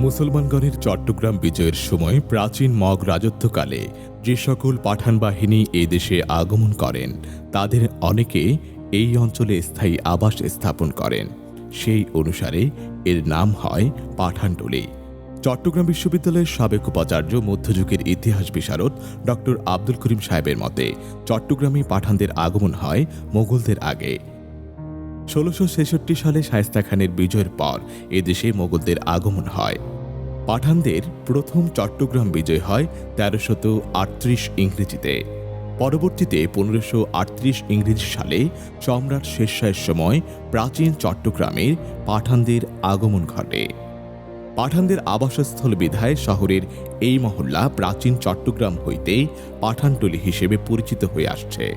মুসলমানগণের চট্টগ্রাম বিজয়ের সময় প্রাচীন মগ রাজত্বকালে যে সকল পাঠান বাহিনী এই দেশে আগমন করেন তাদের অনেকে এই অঞ্চলে স্থায়ী আবাস স্থাপন করেন। সেই অনুসারে এর নাম হয় পাঠানটুলি। চট্টগ্রাম বিশ্ববিদ্যালয়ের সাবেক উপাচার্য মধ্যযুগের ইতিহাস বিশারদ ডক্টর আব্দুল করিম সাহেবের মতে চট্টগ্রামে পাঠানদের আগমন হয় মোগলদের আগে। ১৬৬৬ সালে শায়েস্তা খানের বিজয়ের পর এদেশে মোগলদের আগমন হয়। পাঠানদের প্রথম চট্টগ্রাম বিজয় হয় ১৩৩৮ ইংরেজিতে। পরবর্তীতে ১৫৩৮ ইংরেজি সালে সম্রাট শেরশাহের সময় প্রাচীন চট্টগ্রামের পাঠানদের আগমন ঘটে। পাঠানদের আবাসস্থল বিধায় শহরের এই মহল্লা প্রাচীন চট্টগ্রাম হইতে পাঠানটুলি হিসেবে পরিচিত হয়ে আসছে।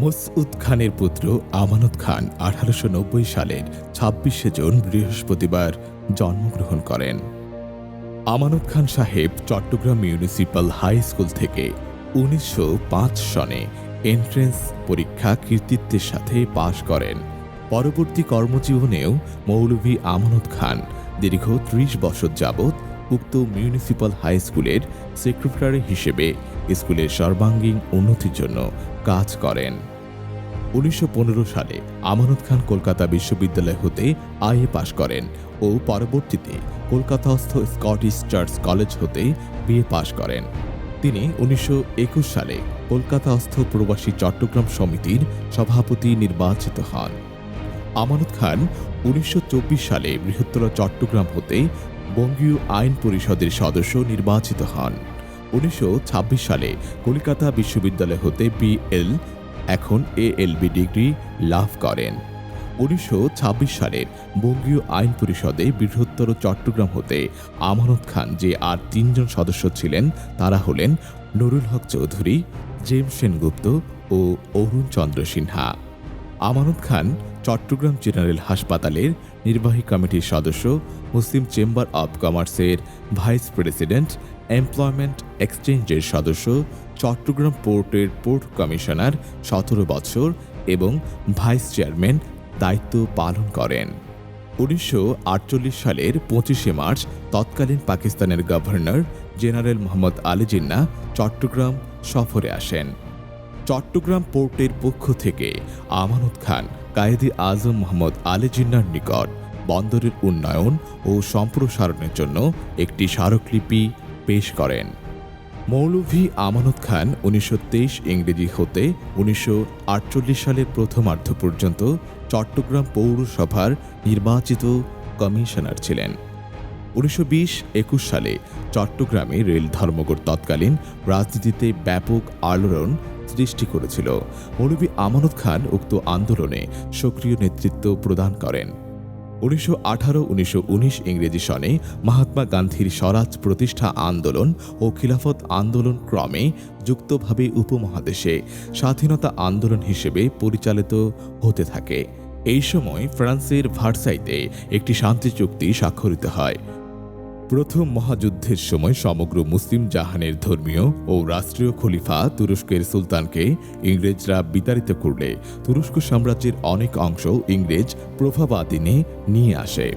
মসউদ খানের পুত্র আমানত খান ১৮৯০ সালের ২৬শে জুন বৃহস্পতিবার জন্মগ্রহণ করেন। আমানত খান সাহেব চট্টগ্রাম মিউনিসিপ্যাল হাই স্কুল থেকে ১৯০৫ সনে এন্ট্রেন্স পরীক্ষা কৃতিত্বের সাথে পাশ করেন। পরবর্তী কর্মজীবনেও মৌলভী আমানত খান দীর্ঘ ৩০ বছর যাবৎ উক্ত মিউনিসিপ্যাল হাই স্কুলের সেক্রেটারি হিসেবে স্কুলের সর্বাঙ্গীন উন্নতির জন্য কাজ করেন। ১৯১৫ সালে আমানত খান কলকাতা বিশ্ববিদ্যালয় হতে আইএ পাশ করেন ও পরবর্তীতে কলকাতাস্থ স্কটিশ চার্চ কলেজ হতে বিএ পাশ করেন। তিনি ১৯২১ সালে কলকাতাস্থ প্রবাসী চট্টগ্রাম সমিতির সভাপতি নির্বাচিত হন। আমানত খান ১৯২৪ সালে বৃহত্তর চট্টগ্রাম হতে বঙ্গীয় আইন পরিষদের সদস্য নির্বাচিত হন। ১৯২৬ সালে কলকাতা বিশ্ববিদ্যালয় হতে বিএল এখন এএলবি ডিগ্রি লাভ করেন। ১৯২৬ সালের বঙ্গীয় আইন পরিষদে বৃহত্তর চট্টগ্রাম হতে আমানত খান যে আর ৩ জন সদস্য ছিলেন তারা হলেন নুরুল হক চৌধুরী, জেমস সেনগুপ্ত ও অরুণ চন্দ্র সিনহা। আমানত খান চট্টগ্রাম জেনারেল হাসপাতালের নির্বাহী কমিটির সদস্য, মুসলিম চেম্বার অব কমার্সের ভাইস প্রেসিডেন্ট, এমপ্লয়মেন্ট এক্সচেঞ্জের সদস্য, চট্টগ্রাম পোর্টের পোর্ট কমিশনার ১৭ বছর এবং ভাইস চেয়ারম্যান দায়িত্ব পালন করেন। ১৯৪৮ সালের ২৫শে মার্চ তৎকালীন পাকিস্তানের গভর্নর জেনারেল মোহাম্মদ আলী জিন্নাহ চট্টগ্রাম সফরে আসেন। চট্টগ্রাম পোর্টের পক্ষ থেকে আমানত খান কায়েদে আজম মোহাম্মদ আলী জিন্নাহর নিকট বন্দরের উন্নয়ন ও সম্প্রসারণের জন্য একটি স্মারকলিপি পেশ করেন। মৌলভী আমানত খান ১৯২৩ ইংরেজি হতে ১৯৪৮ সালের প্রথমার্ধ পর্যন্ত চট্টগ্রাম পৌরসভার নির্বাচিত কমিশনার ছিলেন। ১৯২০-২১ সালে চট্টগ্রামে রেল ধর্মঘট তৎকালীন রাজনীতিতে ব্যাপক আলোড়ন সৃষ্টি করেছিল। মৌলভী আমানত খান উক্ত আন্দোলনে সক্রিয় নেতৃত্ব প্রদান করেন। ১৯১৮-১৯১৯ ইংরেজি সনে মহাত্মা গান্ধীর স্বরাজ প্রতিষ্ঠা আন্দোলন ও খিলাফত আন্দোলন ক্রমে যুক্তভাবে উপমহাদেশে স্বাধীনতা আন্দোলন হিসেবে পরিচালিত হতে থাকে। এই সময় ফ্রান্সের ভার্সাইতে একটি শান্তি চুক্তি স্বাক্ষরিত হয়। প্রথম মহাযুদ্ধের সময় সমগ্র মুসলিম জাহানের ধর্মীয় ও রাষ্ট্রীয় খলিফা তুরস্কের সুলতানকে ইংরেজরা বিতাড়িত করলে তুরস্ক সাম্রাজ্যের অনেক অংশ ইংরেজ প্রভাবাধীনে নিয়ে আসে।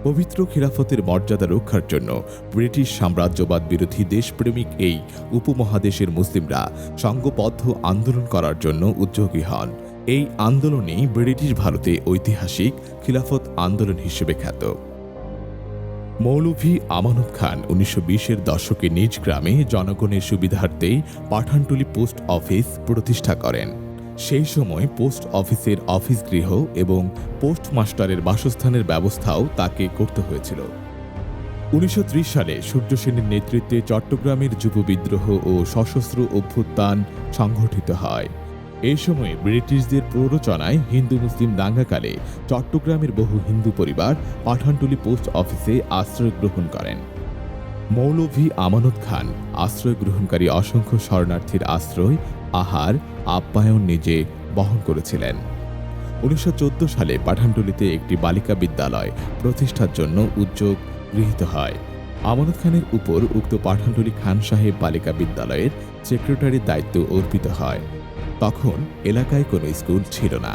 পবিত্র খিলাফতের মর্যাদা রক্ষার জন্য ব্রিটিশ সাম্রাজ্যবাদ বিরোধী দেশপ্রেমিক এই উপমহাদেশের মুসলিমরা সংঘবদ্ধ আন্দোলন করার জন্য উদ্যোগী হন। এই আন্দোলনই ব্রিটিশ ভারতে ঐতিহাসিক খিলাফত আন্দোলন হিসেবে খ্যাত। মৌলভী আমানত খান ১৯২০-এর দশকে নিজ গ্রামে জনগণের সুবিধার্থে পাঠানটুলি পোস্ট অফিস প্রতিষ্ঠা করেন। সেই সময় পোস্ট অফিসের অফিস গৃহ এবং পোস্টমাস্টারের বাসস্থানের ব্যবস্থাও তাকে করতে হয়েছিল। ১৯৩০ সালে সূর্য সেনের নেতৃত্বে চট্টগ্রামের যুব বিদ্রোহ ও সশস্ত্র অভ্যুত্থান সংঘটিত হয়। এই সময়ে ব্রিটিশদের প্ররোচনায় হিন্দু মুসলিম দাঙ্গাকালে চট্টগ্রামের বহু হিন্দু পরিবার পাঠানটুলি পোস্ট অফিসে আশ্রয় গ্রহণ করেন। মৌলভী আমানত খান আশ্রয় গ্রহণকারী অসংখ্য শরণার্থীর আশ্রয়, আহার, আপ্যায়ন নিজে বহন করেছিলেন। ১৯১৪ সালে পাঠানটুলিতে একটি বালিকা বিদ্যালয় প্রতিষ্ঠার জন্য উদ্যোগ গৃহীত হয়। আমানত খানের উপর উক্ত পাঠানটুলি খান সাহেব বালিকা বিদ্যালয়ের সেক্রেটারির দায়িত্ব অর্পিত হয়। তখন এলাকায় কোনো স্কুল ছিল না।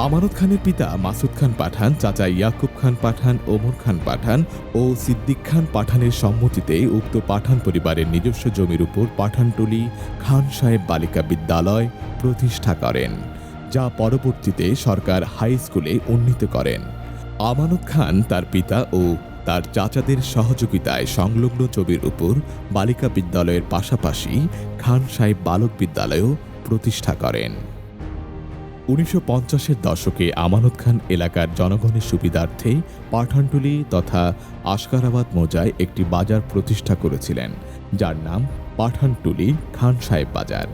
আমানত খানের পিতা মাসুদ খান পাঠান, চাচা ইয়াকুব খান পাঠান, ওমর খান পাঠান ও সিদ্দিক খান পাঠানের সম্মতিতে উক্ত পাঠান পরিবারের নিজস্ব জমির উপর পাঠানটুলি খান সাহেব বালিকা বিদ্যালয় প্রতিষ্ঠা করেন, যা পরবর্তীতে সরকার হাই স্কুলে উন্নীত করেন। আমানত খান তার পিতা ও তার চাচাদের সহযোগিতায় সংলগ্ন জমির উপর বালিকা বিদ্যালয়ের পাশাপাশি খান সাহেব বালক বিদ্যালয়ও প্রতিষ্ঠা করেন। 1950-এর দশকে আমানত খান এলাকার জনগণের সুবিধার্থে পাঠানটুলি তথা আশকারাবাদ মৌজায় একটি বাজার প্রতিষ্ঠা করেছিলেন, যার নাম পাঠানটুলি খান সাহেব বাজার।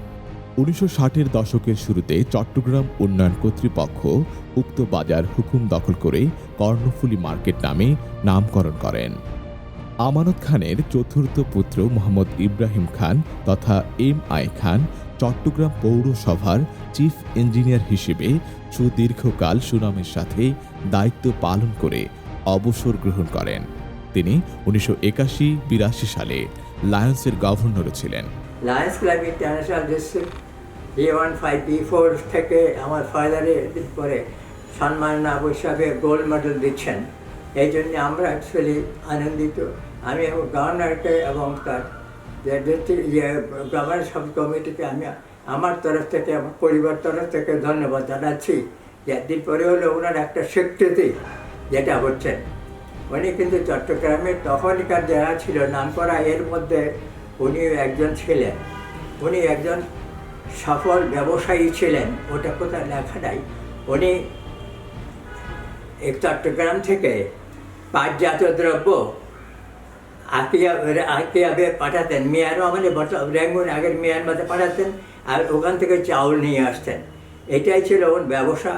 1960-এর দশকের শুরুতে চট্টগ্রাম উন্নয়ন কর্তৃপক্ষ উক্ত বাজার হুকুম দখল করে কর্ণফুলী মার্কেট নামে নামকরণ করেন। আমানত খানের চতুর্থ পুত্র মোহাম্মদ ইব্রাহিম খান তথা MI খান চট্টগ্রাম পৌরসভার চিফ ইঞ্জিনিয়ার হিসেবে সুদীর্ঘকাল সুনামের সাথে দায়িত্ব পালন করে অবসর গ্রহণ করেন। তিনি 1981-82 সালে লায়ন্সের গভর্নরও ছিলেন। Lions club international district B15B4 থেকে আমার ফাদারের পরে সম্মাননা হিসাবে গোল্ড মেডেল দিচ্ছেন। এই জন্য আমরা অ্যাকচুয়ালি আনন্দিত। আমি গভর্নরকে এবং তার গভর্নর সাব কমিটিকে আমি আমার তরফ থেকে, আমার পরিবার তরফ থেকে ধন্যবাদ জানাচ্ছি যে একদিন পরে হলো ওনার একটা স্বীকৃতি যেটা হচ্ছেন। উনি কিন্তু চট্টগ্রামের তখনকার যারা ছিল নামকরা, এর মধ্যে উনি একজন ছিলেন। উনি একজন সফল ব্যবসায়ী ছিলেন, ওটা কোথাও লেখা নাই। উনি চট্টগ্রাম থেকে পাটজাত দ্রব্য আকিয়াবে পাঠাতেন, মানে রেঙ্গুন আগের মিয়ানমারে পাঠাতেন, আর ওখান থেকে চাউল নিয়ে আসতেন। এটাই ছিল ওর ব্যবসা।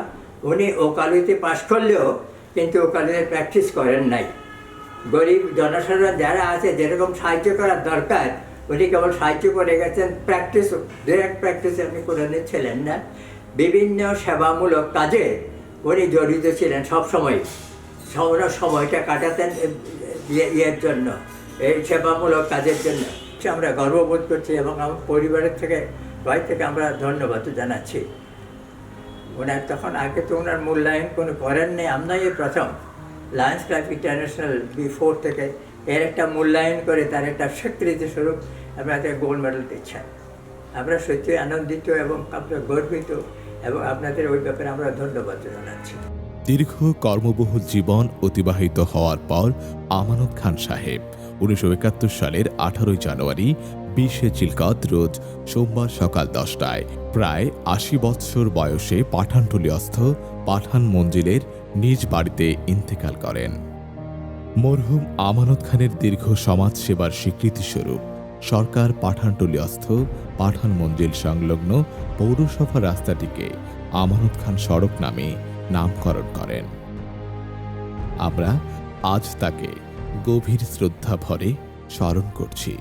উনি ওকালতি পাশ করলেও কিন্তু ওকালতি প্র্যাকটিস করেন নাই। গরিব জনসাধারণ যারা আছে যেরকম সাহায্য করার দরকার, উনি কেবল সাহায্য করে গেছেন, প্র্যাকটিস ডিরেক্ট প্র্যাকটিস আপনি করে নিচ্ছিলেন না। বিভিন্ন সেবামূলক কাজে উনি জড়িত ছিলেন সবসময়। সময়টা কাটাতেন ইয়ের জন্য, এই সেবামূলক কাজের জন্য। আমরা গর্ববোধ করছি এবং আমার পরিবারের থেকে আমরা ধন্যবাদ জানাচ্ছি। ওনার তখন আগে তো ওনার মূল্যায়ন কোনো করেননি, আমরাই প্রথম লায়ন্স ক্লাব ইন্টারন্যাশনাল B4 থেকে এর একটা মূল্যায়ন করে তার একটা স্বীকৃতি স্বরূপ আমরা তাকে গোল্ড মেডেল দিচ্ছেন। আমরা সত্যি আনন্দিত এবং আমরা গর্বিত এবং আপনাদের ওই ব্যাপারে আমরা ধন্যবাদ জানাচ্ছি। দীর্ঘ কর্মবহুল জীবন অতিবাহিত হওয়ার পর আমানত খান সাহেব 1971 সালের 18 জানুয়ারি 20 চিলকত রোজ সোমবার সকাল 10টায় প্রায় 80 বৎসর বয়সে পাঠানটুলিস্থ পাঠান মঞ্জিলের নিজ বাড়িতে ইন্তেকাল করেন। মরহুম আমানত খানের দীর্ঘ সমাজ সেবার স্বীকৃতিস্বরূপ সরকার পাঠানটুলিস্থ পাঠান মঞ্জিল সংলগ্ন পৌরসভা রাস্তাটিকে আমানত খান সড়ক নামে নামকরণ করেন। আমরা আজ তাকে গভীর শ্রদ্ধা ভরে স্মরণ করছি।